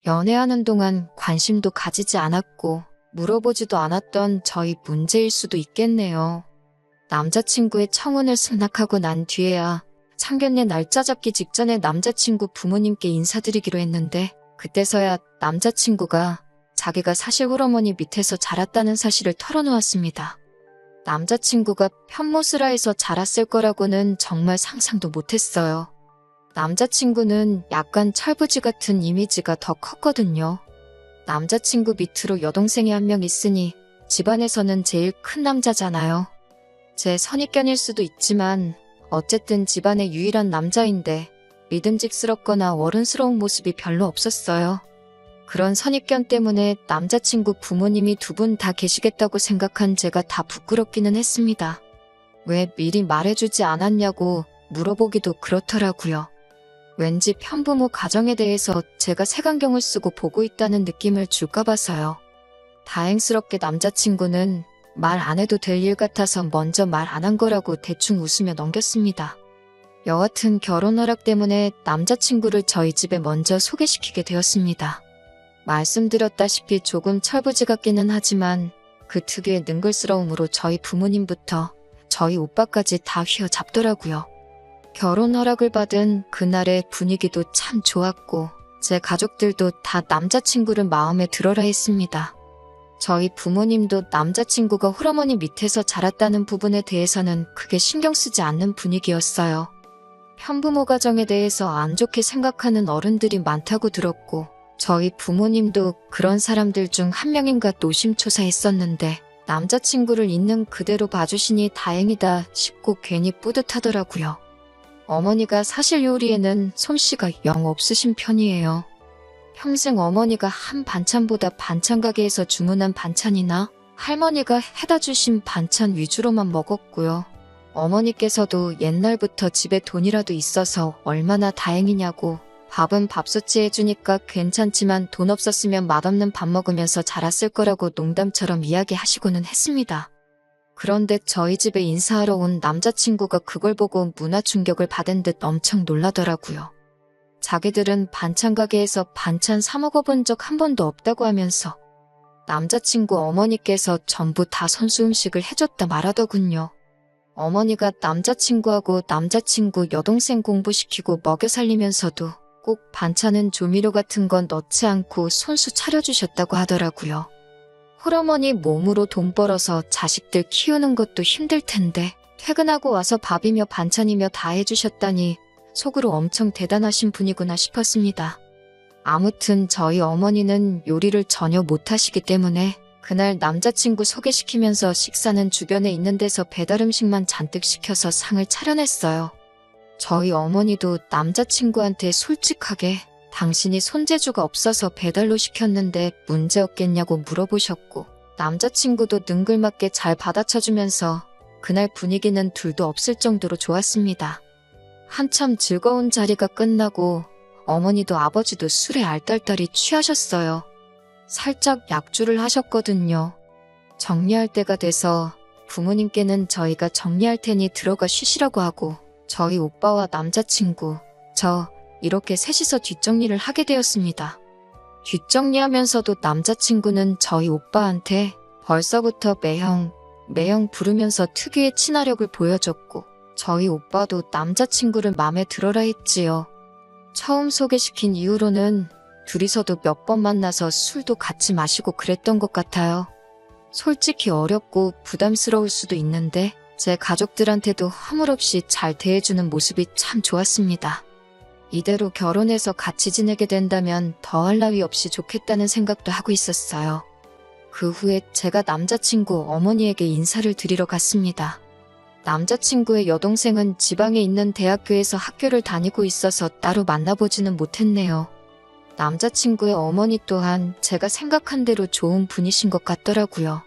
연애하는 동안 관심도 가지지 않았고 물어보지도 않았던 저희 문제일 수도 있겠네요. 남자친구의 청혼을 승낙하고 난 뒤에야 상견례 날짜 잡기 직전에 남자친구 부모님께 인사드리기로 했는데 그때서야 남자친구가 자기가 사실 홀어머니 밑에서 자랐다는 사실을 털어놓았습니다. 남자친구가 편모스라에서 자랐을 거라고는 정말 상상도 못했어요. 남자친구는 약간 철부지 같은 이미지가 더 컸거든요. 남자친구 밑으로 여동생이 한 명 있으니 집안에서는 제일 큰 남자잖아요. 제 선입견일 수도 있지만 어쨌든 집안의 유일한 남자인데 믿음직스럽거나 어른스러운 모습이 별로 없었어요. 그런 선입견 때문에 남자친구 부모님이 두 분 다 계시겠다고 생각한 제가 다 부끄럽기는 했습니다. 왜 미리 말해주지 않았냐고 물어보기도 그렇더라고요. 왠지 편부모 가정에 대해서 제가 색안경을 쓰고 보고 있다는 느낌을 줄까 봐서요. 다행스럽게 남자친구는 말 안 해도 될 일 같아서 먼저 말 안 한 거라고 대충 웃으며 넘겼습니다. 여하튼 결혼 허락 때문에 남자친구를 저희 집에 먼저 소개시키게 되었습니다. 말씀드렸다시피 조금 철부지 같기는 하지만 그 특유의 능글스러움으로 저희 부모님부터 저희 오빠까지 다 휘어잡더라고요. 결혼 허락을 받은 그날의 분위기도 참 좋았고 제 가족들도 다 남자친구를 마음에 들어라 했습니다. 저희 부모님도 남자친구가 홀어머니 밑에서 자랐다는 부분에 대해서는 크게 신경 쓰지 않는 분위기였어요. 편부모 가정에 대해서 안 좋게 생각하는 어른들이 많다고 들었고 저희 부모님도 그런 사람들 중 한 명인가 노심초사했었는데 남자친구를 있는 그대로 봐주시니 다행이다 싶고 괜히 뿌듯하더라고요. 어머니가 사실 요리에는 솜씨가 영 없으신 편이에요. 평생 어머니가 한 반찬보다 반찬 가게에서 주문한 반찬이나 할머니가 해다 주신 반찬 위주로만 먹었고요. 어머니께서도 옛날부터 집에 돈이라도 있어서 얼마나 다행이냐고 밥은 밥솥이 해주니까 괜찮지만 돈 없었으면 맛없는 밥 먹으면서 자랐을 거라고 농담처럼 이야기하시고는 했습니다. 그런데 저희 집에 인사하러 온 남자친구가 그걸 보고 문화 충격을 받은 듯 엄청 놀라더라고요. 자기들은 반찬 가게에서 반찬 사 먹어본 적 한 번도 없다고 하면서 남자친구 어머니께서 전부 다 선수 음식을 해줬다 말하더군요. 어머니가 남자친구하고 남자친구 여동생 공부시키고 먹여 살리면서도 꼭 반찬은 조미료 같은 건 넣지 않고 손수 차려주셨다고 하더라고요. 홀어머니 몸으로 돈 벌어서 자식들 키우는 것도 힘들 텐데 퇴근하고 와서 밥이며 반찬이며 다 해주셨다니 속으로 엄청 대단하신 분이구나 싶었습니다. 아무튼 저희 어머니는 요리를 전혀 못하시기 때문에 그날 남자친구 소개시키면서 식사는 주변에 있는 데서 배달음식만 잔뜩 시켜서 상을 차려냈어요. 저희 어머니도 남자친구한테 솔직하게 당신이 손재주가 없어서 배달로 시켰는데 문제 없겠냐고 물어보셨고 남자친구도 능글맞게 잘 받아쳐주면서 그날 분위기는 둘도 없을 정도로 좋았습니다. 한참 즐거운 자리가 끝나고 어머니도 아버지도 술에 알딸딸이 취하셨어요. 살짝 약주를 하셨거든요. 정리할 때가 돼서 부모님께는 저희가 정리할 테니 들어가 쉬시라고 하고 저희 오빠와 남자친구, 저 이렇게 셋이서 뒷정리를 하게 되었습니다. 뒷정리하면서도 남자친구는 저희 오빠한테 벌써부터 매형 부르면서 특유의 친화력을 보여줬고 저희 오빠도 남자친구를 맘에 들어라 했지요. 처음 소개시킨 이후로는 둘이서도 몇 번 만나서 술도 같이 마시고 그랬던 것 같아요. 솔직히 어렵고 부담스러울 수도 있는데 제 가족들한테도 허물없이 잘 대해주는 모습이 참 좋았습니다. 이대로 결혼해서 같이 지내게 된다면 더할 나위 없이 좋겠다는 생각도 하고 있었어요. 그 후에 제가 남자친구 어머니에게 인사를 드리러 갔습니다. 남자친구의 여동생은 지방에 있는 대학교에서 학교를 다니고 있어서 따로 만나보지는 못했네요. 남자친구의 어머니 또한 제가 생각한 대로 좋은 분이신 것 같더라고요.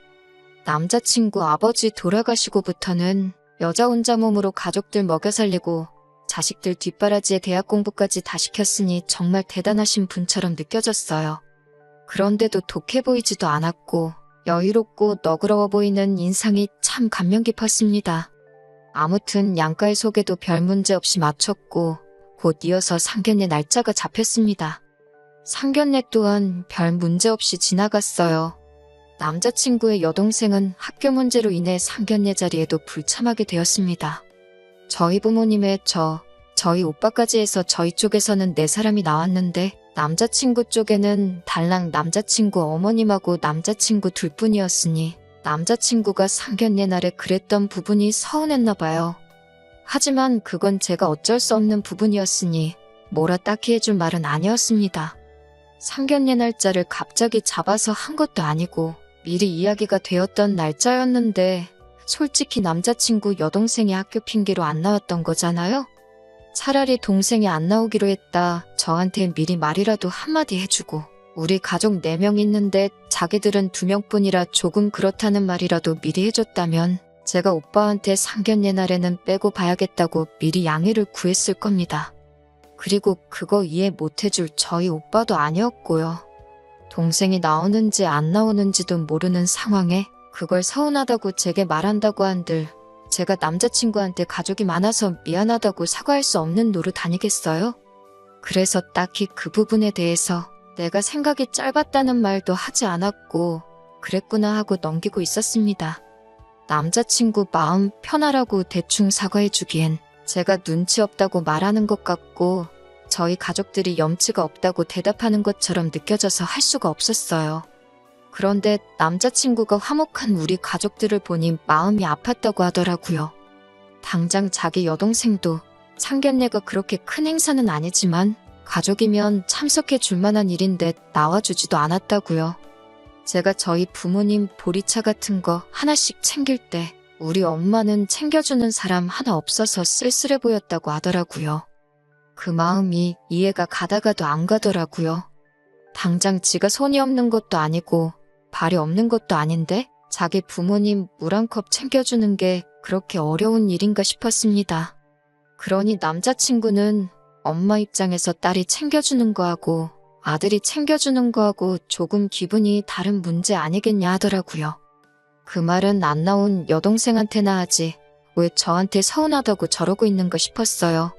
남자친구 아버지 돌아가시고부터는 여자 혼자 몸으로 가족들 먹여 살리고 자식들 뒷바라지에 대학 공부까지 다 시켰으니 정말 대단하신 분처럼 느껴졌어요. 그런데도 독해 보이지도 않았고 여유롭고 너그러워 보이는 인상이 참 감명 깊었습니다. 아무튼 양가의 소개도 별 문제 없이 마쳤고 곧 이어서 상견례 날짜가 잡혔습니다. 상견례 또한 별 문제 없이 지나갔어요. 남자친구의 여동생은 학교 문제로 인해 상견례 자리에도 불참하게 되었습니다. 저희 부모님의 저희 오빠까지 해서 저희 쪽에서는 4사람이 나왔는데 남자친구 쪽에는 달랑 남자친구 어머님하고 남자친구 둘뿐이었으니 남자친구가 상견례 날에 그랬던 부분이 서운했나 봐요. 하지만 그건 제가 어쩔 수 없는 부분이었으니 뭐라 딱히 해줄 말은 아니었습니다. 상견례 날짜를 갑자기 잡아서 한 것도 아니고 미리 이야기가 되었던 날짜였는데 솔직히 남자친구 여동생이 학교 핑계로 안 나왔던 거잖아요? 차라리 동생이 안 나오기로 했다. 저한테 미리 말이라도 한마디 해주고 우리 가족 4명 있는데 자기들은 2명뿐이라 조금 그렇다는 말이라도 미리 해줬다면 제가 오빠한테 상견례 날에는 빼고 봐야겠다고 미리 양해를 구했을 겁니다. 그리고 그거 이해 못해줄 저희 오빠도 아니었고요. 동생이 나오는지 안 나오는지도 모르는 상황에 그걸 서운하다고 제게 말한다고 한들 제가 남자친구한테 가족이 많아서 미안하다고 사과할 수 없는 노릇 아니겠어요? 그래서 딱히 그 부분에 대해서 내가 생각이 짧았다는 말도 하지 않았고 그랬구나 하고 넘기고 있었습니다. 남자친구 마음 편하라고 대충 사과해주기엔 제가 눈치 없다고 말하는 것 같고 저희 가족들이 염치가 없다고 대답하는 것처럼 느껴져서 할 수가 없었어요. 그런데 남자친구가 화목한 우리 가족들을 보니 마음이 아팠다고 하더라고요. 당장 자기 여동생도 상견례가 그렇게 큰 행사는 아니지만 가족이면 참석해 줄 만한 일인데 나와주지도 않았다고요. 제가 저희 부모님 보리차 같은 거 하나씩 챙길 때 우리 엄마는 챙겨주는 사람 하나 없어서 쓸쓸해 보였다고 하더라고요. 그 마음이 이해가 가다가도 안 가더라고요. 당장 지가 손이 없는 것도 아니고 발이 없는 것도 아닌데 자기 부모님 물 한 컵 챙겨주는 게 그렇게 어려운 일인가 싶었습니다. 그러니 남자친구는 엄마 입장에서 딸이 챙겨주는 거하고 아들이 챙겨주는 거하고 조금 기분이 다른 문제 아니겠냐 하더라고요. 그 말은 안 나온 여동생한테나 하지 왜 저한테 서운하다고 저러고 있는가 싶었어요.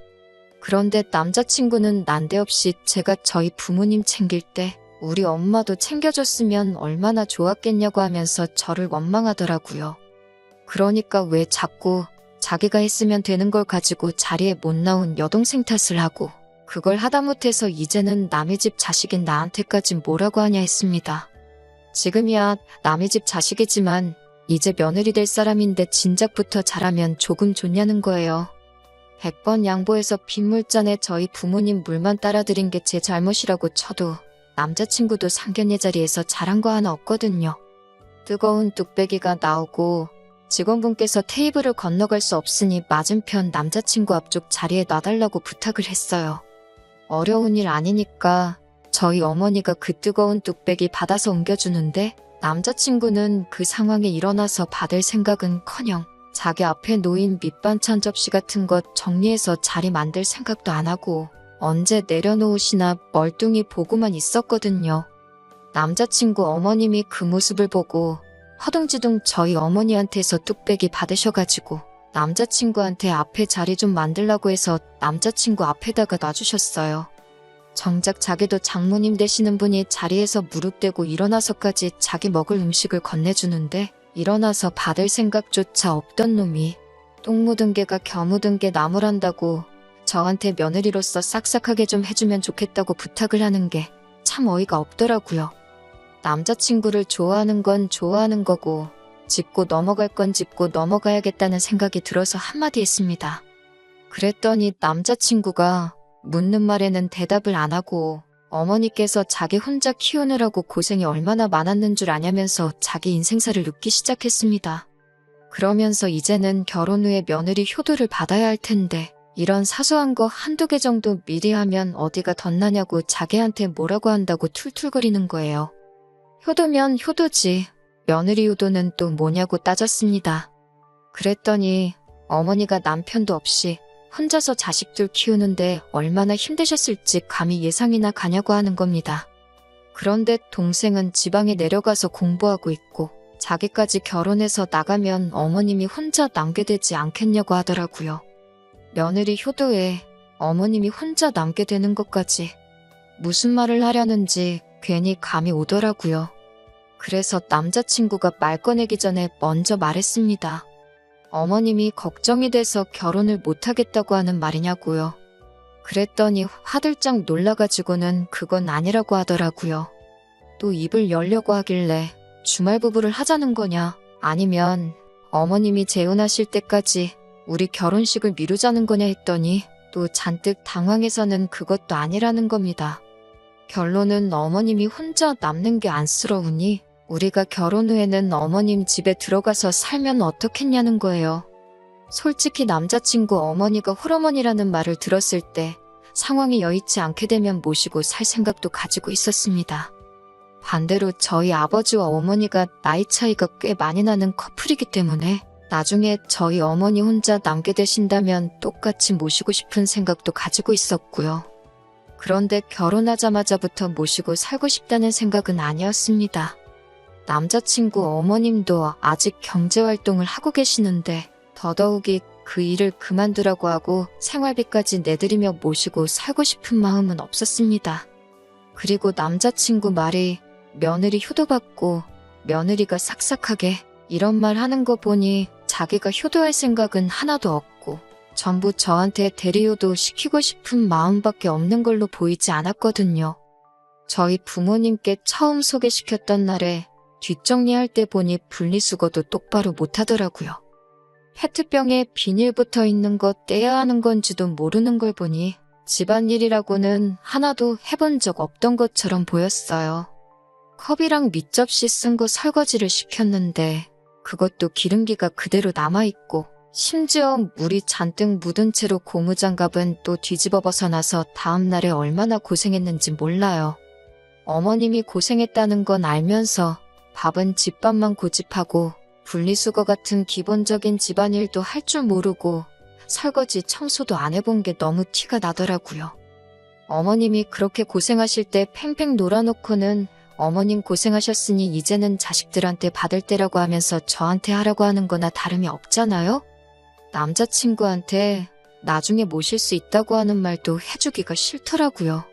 그런데 남자친구는 난데없이 제가 저희 부모님 챙길 때 우리 엄마도 챙겨줬으면 얼마나 좋았겠냐고 하면서 저를 원망하더라고요. 그러니까 왜 자꾸 자기가 했으면 되는 걸 가지고 자리에 못 나온 여동생 탓을 하고 그걸 하다못해서 이제는 남의 집 자식인 나한테까지 뭐라고 하냐 했습니다. 지금이야 남의 집 자식이지만 이제 며느리 될 사람인데 진작부터 잘하면 조금 좋냐는 거예요. 100번 양보해서 빗물잔에 저희 부모님 물만 따라드린 게 제 잘못이라고 쳐도 남자친구도 상견례 자리에서 잘한 거 하나 없거든요. 뜨거운 뚝배기가 나오고 직원분께서 테이블을 건너갈 수 없으니 맞은편 남자친구 앞쪽 자리에 놔달라고 부탁을 했어요. 어려운 일 아니니까 저희 어머니가 그 뜨거운 뚝배기 받아서 옮겨주는데 남자친구는 그 상황에 일어나서 받을 생각은커녕 자기 앞에 놓인 밑반찬 접시 같은 것 정리해서 자리 만들 생각도 안 하고 언제 내려놓으시나 멀뚱히 보고만 있었거든요. 남자친구 어머님이 그 모습을 보고 허둥지둥 저희 어머니한테서 뚝배기 받으셔가지고 남자친구한테 앞에 자리 좀 만들라고 해서 남자친구 앞에다가 놔주셨어요. 정작 자기도 장모님 되시는 분이 자리에서 무릎 대고 일어나서까지 자기 먹을 음식을 건네주는데 일어나서 받을 생각조차 없던 놈이 똥 묻은 개가 겨 묻은 개 나무란다고 저한테 며느리로서 싹싹하게 좀 해주면 좋겠다고 부탁을 하는 게 참 어이가 없더라고요. 남자친구를 좋아하는 건 좋아하는 거고 짚고 넘어갈 건 짚고 넘어가야겠다는 생각이 들어서 한마디 했습니다. 그랬더니 남자친구가 묻는 말에는 대답을 안 하고 어머니께서 자기 혼자 키우느라고 고생이 얼마나 많았는 줄 아냐면서 자기 인생사를 눕기 시작했습니다. 그러면서 이제는 결혼 후에 며느리 효도를 받아야 할 텐데 이런 사소한 거 한두 개 정도 미리 하면 어디가 덧나냐고 자기한테 뭐라고 한다고 툴툴거리는 거예요. 효도면 효도지 며느리 효도는 또 뭐냐고 따졌습니다. 그랬더니 어머니가 남편도 없이 혼자서 자식들 키우는데 얼마나 힘드셨을지 감히 예상이나 가냐고 하는 겁니다. 그런데 동생은 지방에 내려가서 공부하고 있고 자기까지 결혼해서 나가면 어머님이 혼자 남게 되지 않겠냐고 하더라고요. 며느리 효도에 어머님이 혼자 남게 되는 것까지 무슨 말을 하려는지 괜히 감이 오더라고요. 그래서 남자친구가 말 꺼내기 전에 먼저 말했습니다. 어머님이 걱정이 돼서 결혼을 못하겠다고 하는 말이냐고요. 그랬더니 화들짝 놀라가지고는 그건 아니라고 하더라고요. 또 입을 열려고 하길래 주말 부부를 하자는 거냐, 아니면 어머님이 재혼하실 때까지 우리 결혼식을 미루자는 거냐 했더니 또 잔뜩 당황해서는 그것도 아니라는 겁니다. 결론은 어머님이 혼자 남는 게 안쓰러우니 우리가 결혼 후에는 어머님 집에 들어가서 살면 어떻겠냐는 거예요. 솔직히 남자친구 어머니가 홀어머니라는 말을 들었을 때 상황이 여의치 않게 되면 모시고 살 생각도 가지고 있었습니다. 반대로 저희 아버지와 어머니가 나이 차이가 꽤 많이 나는 커플이기 때문에 나중에 저희 어머니 혼자 남게 되신다면 똑같이 모시고 싶은 생각도 가지고 있었고요. 그런데 결혼하자마자부터 모시고 살고 싶다는 생각은 아니었습니다. 남자친구 어머님도 아직 경제활동을 하고 계시는데 더더욱이 그 일을 그만두라고 하고 생활비까지 내드리며 모시고 살고 싶은 마음은 없었습니다. 그리고 남자친구 말이 며느리 효도받고 며느리가 삭삭하게 이런 말 하는 거 보니 자기가 효도할 생각은 하나도 없고 전부 저한테 대리효도 시키고 싶은 마음밖에 없는 걸로 보이지 않았거든요. 저희 부모님께 처음 소개시켰던 날에 뒷정리할 때 보니 분리수거도 똑바로 못하더라고요. 페트병에 비닐 붙어 있는 거 떼야 하는 건지도 모르는 걸 보니 집안일이라고는 하나도 해본 적 없던 것처럼 보였어요. 컵이랑 밑접시 쓴 거 설거지를 시켰는데 그것도 기름기가 그대로 남아있고 심지어 물이 잔뜩 묻은 채로 고무장갑은 또 뒤집어 벗어나서 다음날에 얼마나 고생했는지 몰라요. 어머님이 고생했다는 건 알면서 밥은 집밥만 고집하고 분리수거 같은 기본적인 집안일도 할 줄 모르고 설거지 청소도 안 해본 게 너무 티가 나더라고요. 어머님이 그렇게 고생하실 때 팽팽 놀아놓고는 어머님 고생하셨으니 이제는 자식들한테 받을 때라고 하면서 저한테 하라고 하는 거나 다름이 없잖아요? 남자친구한테 나중에 모실 수 있다고 하는 말도 해주기가 싫더라고요.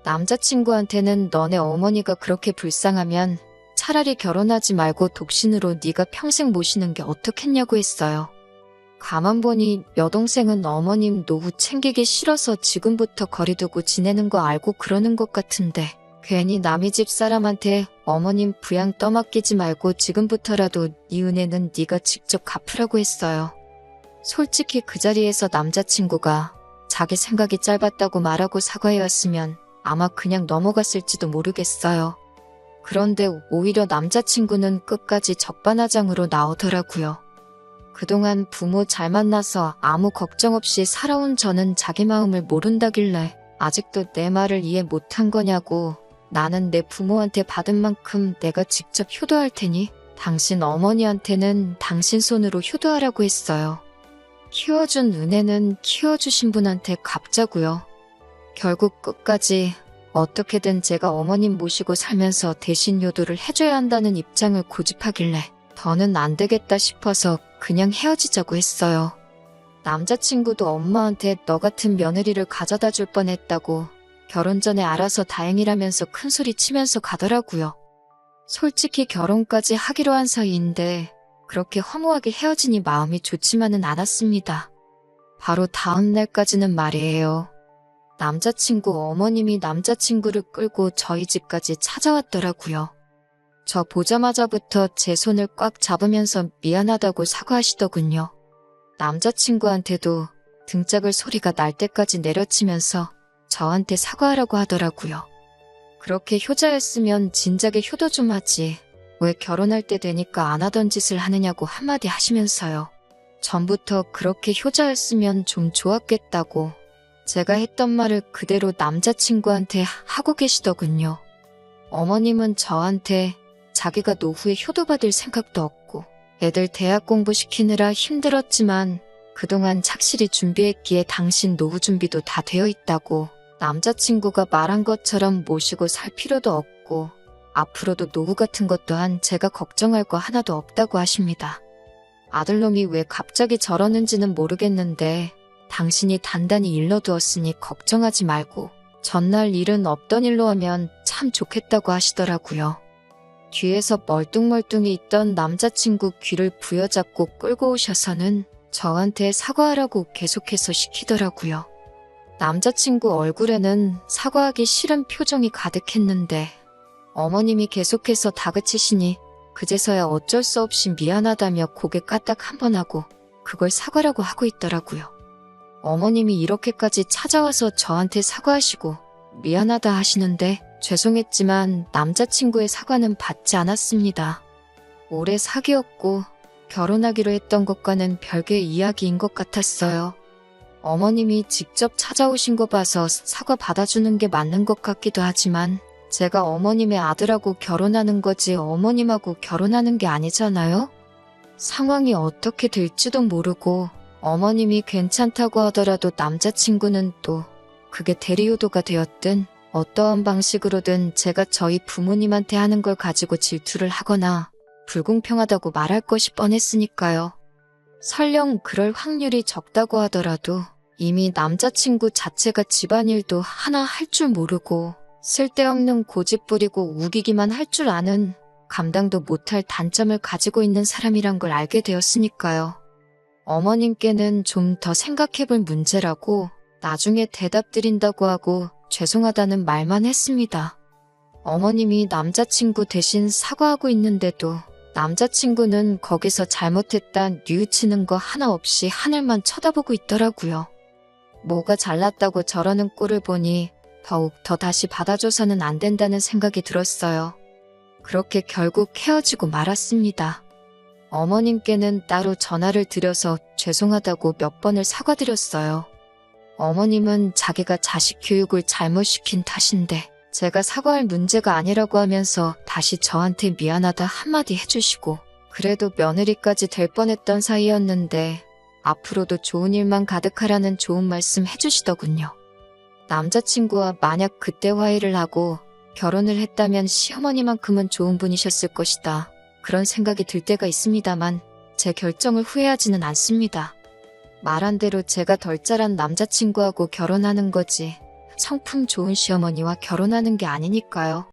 남자친구한테는 너네 어머니가 그렇게 불쌍하면 차라리 결혼하지 말고 독신으로 네가 평생 모시는 게 어떻겠냐고 했어요. 가만 보니 여동생은 어머님 노후 챙기기 싫어서 지금부터 거리두고 지내는 거 알고 그러는 것 같은데 괜히 남의 집 사람한테 어머님 부양 떠맡기지 말고 지금부터라도 네 은혜는 네가 직접 갚으라고 했어요. 솔직히 그 자리에서 남자친구가 자기 생각이 짧았다고 말하고 사과해왔으면 아마 그냥 넘어갔을지도 모르겠어요. 그런데 오히려 남자친구는 끝까지 적반하장으로 나오더라고요. 그동안 부모 잘 만나서 아무 걱정 없이 살아온 저는 자기 마음을 모른다길래 아직도 내 말을 이해 못한 거냐고, 나는 내 부모한테 받은 만큼 내가 직접 효도할 테니 당신 어머니한테는 당신 손으로 효도하라고 했어요. 키워준 은혜는 키워주신 분한테 갚자고요. 결국 끝까지 어떻게든 제가 어머님 모시고 살면서 대신 효도를 해줘야 한다는 입장을 고집하길래 더는 안 되겠다 싶어서 그냥 헤어지자고 했어요. 남자친구도 엄마한테 너 같은 며느리를 가져다 줄 뻔했다고 결혼 전에 알아서 다행이라면서 큰소리 치면서 가더라고요. 솔직히 결혼까지 하기로 한 사이인데 그렇게 허무하게 헤어지니 마음이 좋지만은 않았습니다. 바로 다음 날까지는 말이에요. 남자친구 어머님이 남자친구를 끌고 저희 집까지 찾아왔더라고요. 저 보자마자부터 제 손을 꽉 잡으면서 미안하다고 사과하시더군요. 남자친구한테도 등짝을 소리가 날 때까지 내려치면서 저한테 사과하라고 하더라고요. 그렇게 효자였으면 진작에 효도 좀 하지. 왜 결혼할 때 되니까 안 하던 짓을 하느냐고 한마디 하시면서요. 전부터 그렇게 효자였으면 좀 좋았겠다고 제가 했던 말을 그대로 남자친구한테 하고 계시더군요. 어머님은 저한테 자기가 노후에 효도받을 생각도 없고 애들 대학 공부시키느라 힘들었지만 그동안 착실히 준비했기에 당신 노후 준비도 다 되어 있다고, 남자친구가 말한 것처럼 모시고 살 필요도 없고 앞으로도 노후 같은 것 또한 제가 걱정할 거 하나도 없다고 하십니다. 아들놈이 왜 갑자기 저러는지는 모르겠는데 당신이 단단히 일러두었으니 걱정하지 말고 전날 일은 없던 일로 하면 참 좋겠다고 하시더라고요. 뒤에서 멀뚱멀뚱히 있던 남자친구 귀를 부여잡고 끌고 오셔서는 저한테 사과하라고 계속해서 시키더라고요. 남자친구 얼굴에는 사과하기 싫은 표정이 가득했는데 어머님이 계속해서 다그치시니 그제서야 어쩔 수 없이 미안하다며 고개 까딱 한 번 하고 그걸 사과라고 하고 있더라고요. 어머님이 이렇게까지 찾아와서 저한테 사과하시고 미안하다 하시는데 죄송했지만 남자친구의 사과는 받지 않았습니다. 오래 사귀었고 결혼하기로 했던 것과는 별개의 이야기인 것 같았어요. 어머님이 직접 찾아오신 거 봐서 사과 받아주는 게 맞는 것 같기도 하지만 제가 어머님의 아들하고 결혼하는 거지 어머님하고 결혼하는 게 아니잖아요? 상황이 어떻게 될지도 모르고 어머님이 괜찮다고 하더라도 남자친구는 또 그게 대리효도가 되었든 어떠한 방식으로든 제가 저희 부모님한테 하는 걸 가지고 질투를 하거나 불공평하다고 말할 것이 뻔했으니까요. 설령 그럴 확률이 적다고 하더라도 이미 남자친구 자체가 집안일도 하나 할 줄 모르고 쓸데없는 고집 부리고 우기기만 할 줄 아는 감당도 못할 단점을 가지고 있는 사람이란 걸 알게 되었으니까요. 어머님께는 좀 더 생각해볼 문제라고 나중에 대답 드린다고 하고 죄송하다는 말만 했습니다. 어머님이 남자친구 대신 사과하고 있는데도 남자친구는 거기서 잘못했다 뉘우치는 거 하나 없이 하늘만 쳐다보고 있더라고요. 뭐가 잘났다고 저러는 꼴을 보니 더욱 더 다시 받아줘서는 안 된다는 생각이 들었어요. 그렇게 결국 헤어지고 말았습니다. 어머님께는 따로 전화를 드려서 죄송하다고 몇 번을 사과드렸어요. 어머님은 자기가 자식 교육을 잘못 시킨 탓인데 제가 사과할 문제가 아니라고 하면서 다시 저한테 미안하다 한마디 해주시고 그래도 며느리까지 될 뻔했던 사이였는데 앞으로도 좋은 일만 가득하라는 좋은 말씀 해주시더군요. 남자친구와 만약 그때 화해를 하고 결혼을 했다면 시어머니만큼은 좋은 분이셨을 것이다. 그런 생각이 들 때가 있습니다만 제 결정을 후회하지는 않습니다. 말한 대로 제가 덜 자란 남자친구하고 결혼하는 거지 성품 좋은 시어머니와 결혼하는 게 아니니까요.